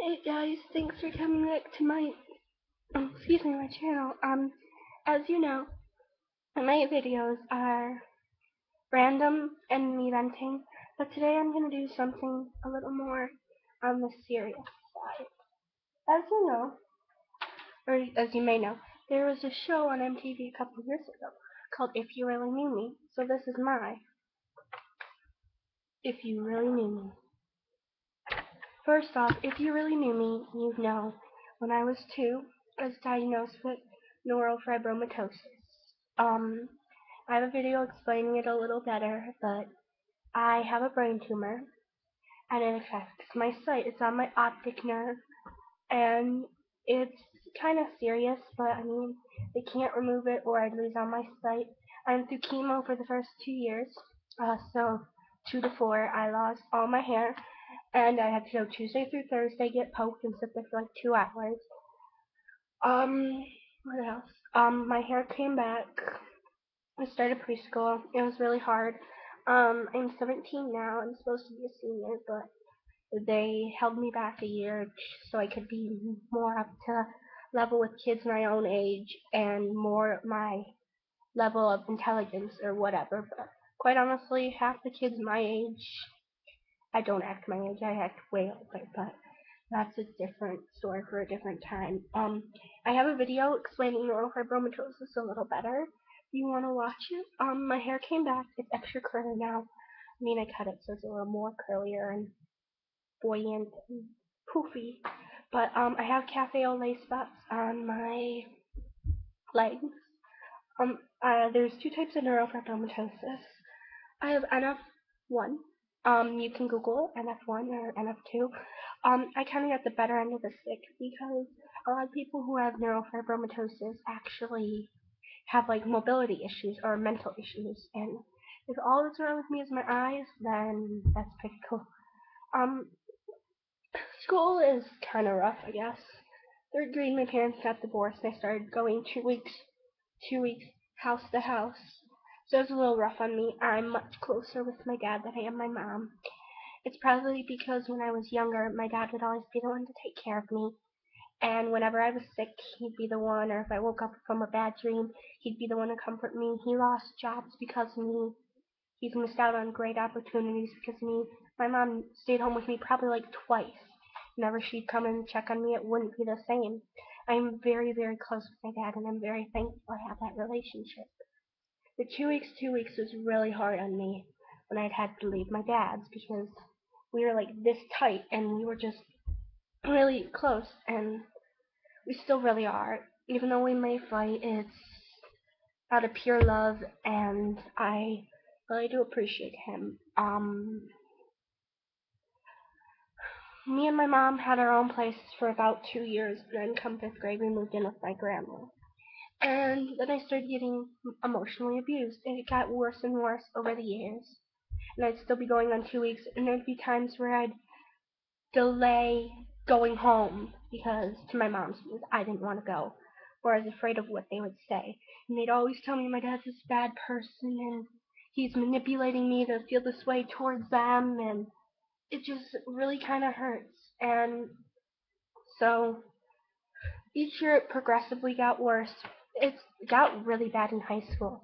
Hey guys, thanks for coming back to my channel. As you know, my videos are random and me venting, but today I'm gonna do something a little more on the serious side. As you know, or as you may know, there was a show on MTV a couple of years ago called If You Really Knew Me. So this is my If You Really Knew Me. First off, if you really knew me, you'd know when I was 2, I was diagnosed with neurofibromatosis. Um, I have a video explaining it a little better, but I have a brain tumor, and it affects my sight. It's on my optic nerve, and it's kind of serious, but I mean, they can't remove it or I'd lose all my sight. I went through chemo for the first 2 years, so 2 to 4, I lost all my hair, and I had to go Tuesday through Thursday, get poked and sit there for like 2 hours. What else? My hair came back. I started preschool. It was really hard. I'm 17 now. I'm supposed to be a senior, but they held me back a year so I could be more up to level with kids my own age and more my level of intelligence or whatever. But quite honestly, half the kids my age, I don't act my age. I act way older, but that's a different story for a different time. I have a video explaining neurofibromatosis a little better. If you want to watch it, my hair came back. It's extra curly now. I mean, I cut it so it's a little more curlier and buoyant and poofy. But I have cafe au lait spots on my legs. There's 2 types of neurofibromatosis. I have NF1. You can Google NF1 or NF2. I kind of got the better end of the stick because a lot of people who have neurofibromatosis actually have like mobility issues or mental issues. And if all that's wrong with me is my eyes, then that's pretty cool. Um, School is kind of rough, I guess. 3rd grade, my parents got divorced, and I started going 2 weeks, house to house. So it's a little rough on me. I'm much closer with my dad than I am my mom. It's probably because when I was younger, my dad would always be the one to take care of me. And whenever I was sick, he'd be the one, or if I woke up from a bad dream, he'd be the one to comfort me. He lost jobs because of me. He's missed out on great opportunities because of me. My mom stayed home with me probably like twice. Whenever she'd come and check on me, it wouldn't be the same. I'm very, very close with my dad, and I'm very thankful I have that relationship. The 2 weeks was really hard on me when I'd had to leave my dad's because we were like this tight and we were just really close, and we still really are. Even though we may fight, it's out of pure love, and I really do appreciate him. Me and my mom had our own place for about 2 years, and then come 5th grade, we moved in with my grandma. And then I started getting emotionally abused, and it got worse and worse over the years. And I'd still be going on 2 weeks, and there'd be times where I'd delay going home because to my mom's because I didn't want to go, or I was afraid of what they would say. And they'd always tell me my dad's this bad person and he's manipulating me to feel this way towards them, and it just really kind of hurts. And so each year it progressively got worse. It got really bad in high school.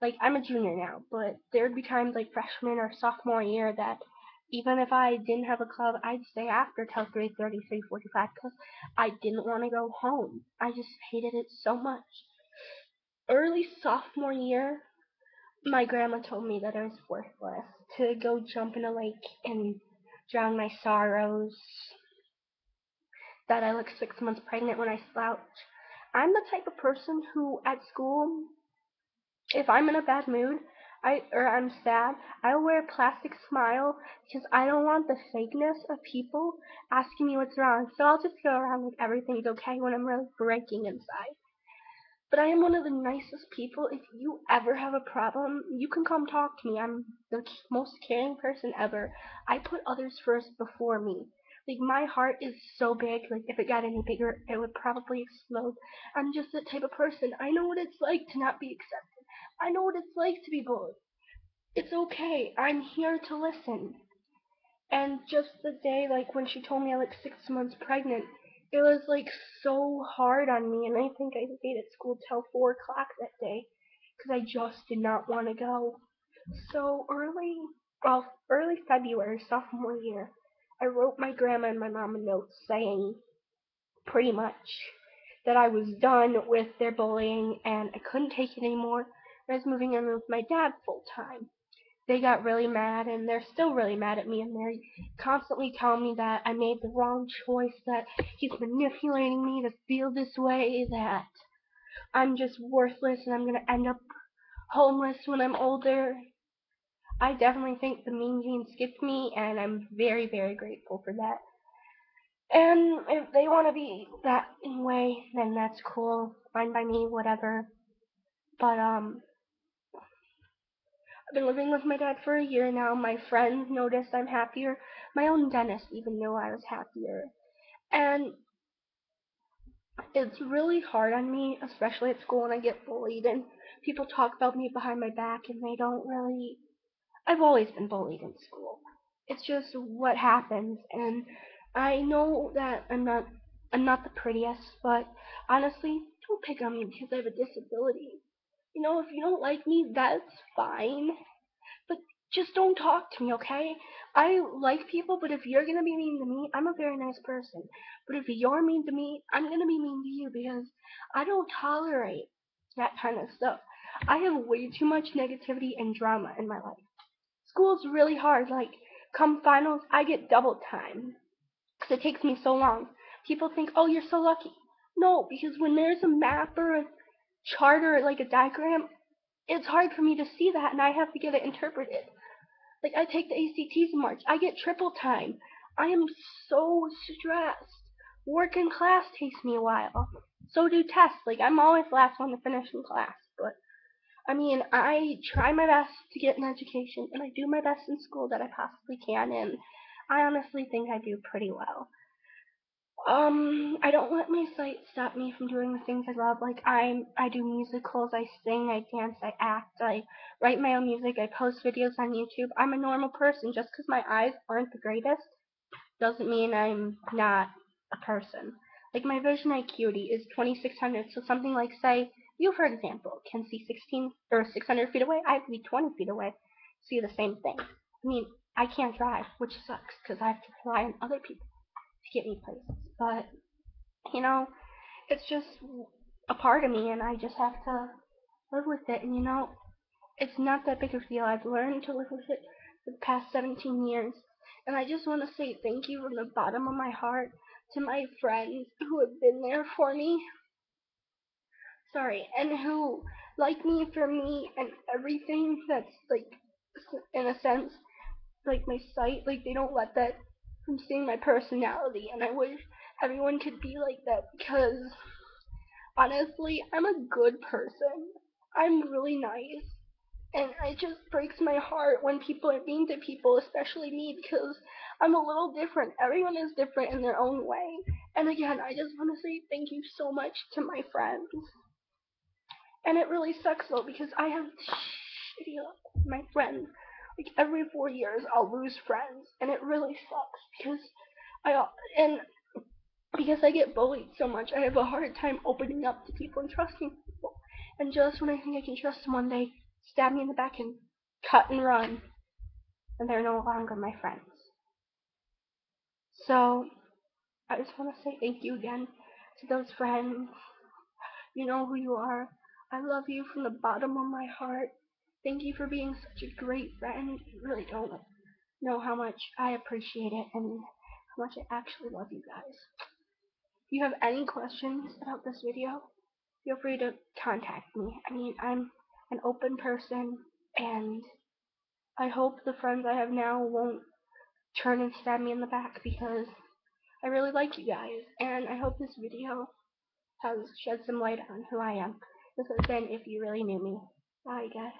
Like, I'm a junior now, but there would be times like freshman or sophomore year that even if I didn't have a club, I'd stay after till 3:30, 3:45 because I didn't want to go home. I just hated it so much. Early sophomore year, my grandma told me that it was worthless to go jump in a lake and drown my sorrows, that I look 6 months pregnant when I slouch. I'm the type of person who at school, if I'm in a bad mood, or I'm sad, I'll wear a plastic smile because I don't want the fakeness of people asking me what's wrong. So I'll just go around like everything's okay when I'm really breaking inside. But I am one of the nicest people. If you ever have a problem, you can come talk to me. I'm the most caring person ever. I put others first before me. Like, my heart is so big, like, if it got any bigger, it would probably explode. I'm just that type of person. I know what it's like to not be accepted. I know what it's like to be bullied. It's okay. I'm here to listen. And just the day, like when she told me I was like 6 months pregnant, it was like so hard on me, and I think I stayed at school till 4 o'clock that day because I just did not want to go. So early February, sophomore year, I wrote my grandma and my mom a note saying pretty much that I was done with their bullying and I couldn't take it anymore. I was moving in with my dad full time. They got really mad and they're still really mad at me, and they're constantly telling me that I made the wrong choice, that he's manipulating me to feel this way, that I'm just worthless and I'm gonna end up homeless when I'm older. I definitely think the mean gene skipped me, and I'm very, very grateful for that. And if they want to be that way, then that's cool. Fine by me, whatever. But I've been living with my dad for a year now. My friends noticed I'm happier. My own dentist even knew I was happier. And it's really hard on me, especially at school when I get bullied and people talk about me behind my back and they don't really. I've always been bullied in school. It's just what happens, and I know that I'm not the prettiest, but honestly, don't pick on me because I have a disability. If you don't like me, that's fine. But just don't talk to me, okay? I like people, but if you're gonna be mean to me, I'm a very nice person. But if you're mean to me, I'm gonna be mean to you because I don't tolerate that kind of stuff. I have way too much negativity and drama in my life. School's really hard. Like, come finals, I get double time because it takes me so long. People think, oh, you're so lucky. No, because when there's a map or a chart or like a diagram, it's hard for me to see that and I have to get it interpreted. Like, I take the ACTs in March, I get triple time. I am so stressed. Work in class takes me a while. So do tests. Like, I'm always last one to finish in class. But I mean, I try my best to get an education, and I do my best in school that I possibly can, and I honestly think I do pretty well. I don't let my sight stop me from doing the things I love. Like I do musicals, I sing, I dance, I act, I write my own music, I post videos on YouTube. I'm a normal person. Just because my eyes aren't the greatest doesn't mean I'm not a person. Like my vision acuity is 2600, so something like, say, you for example can see 16 or 600 feet away. I have to be 20 feet away to see the same thing. I mean, I can't drive, which sucks because I have to rely on other people to get me places. But you know, it's just a part of me, and I just have to live with it. And it's not that big of a deal. I've learned to live with it for the past 17 years. And I just want to say thank you from the bottom of my heart to my friends who have been there for me. Sorry, and who like me for me and everything that's like, in a sense, like my sight. Like, they don't let that from seeing my personality. And I wish everyone could be like that because honestly, I'm a good person. I'm really nice. And it just breaks my heart when people are mean to people, especially me, because I'm a little different. Everyone is different in their own way. And again, I just want to say thank you so much to my friends. And it really sucks though, because I have shitty luck with my friends. Like every 4 years, I'll lose friends, and it really sucks because I and because I get bullied so much, I have a hard time opening up to people and trusting people. And just when I think I can trust someone, they stab me in the back and cut and run, and they're no longer my friends. So I just want to say thank you again to those friends. You know who you are. I love you from the bottom of my heart. Thank you for being such a great friend. You really don't know how much I appreciate it and how much I actually love you guys. If you have any questions about this video, feel free to contact me. I mean, I'm an open person, and I hope the friends I have now won't turn and stab me in the back because I really like you guys, and I hope this video has shed some light on who I am. This has been If You Really Knew Me. Bye, guys.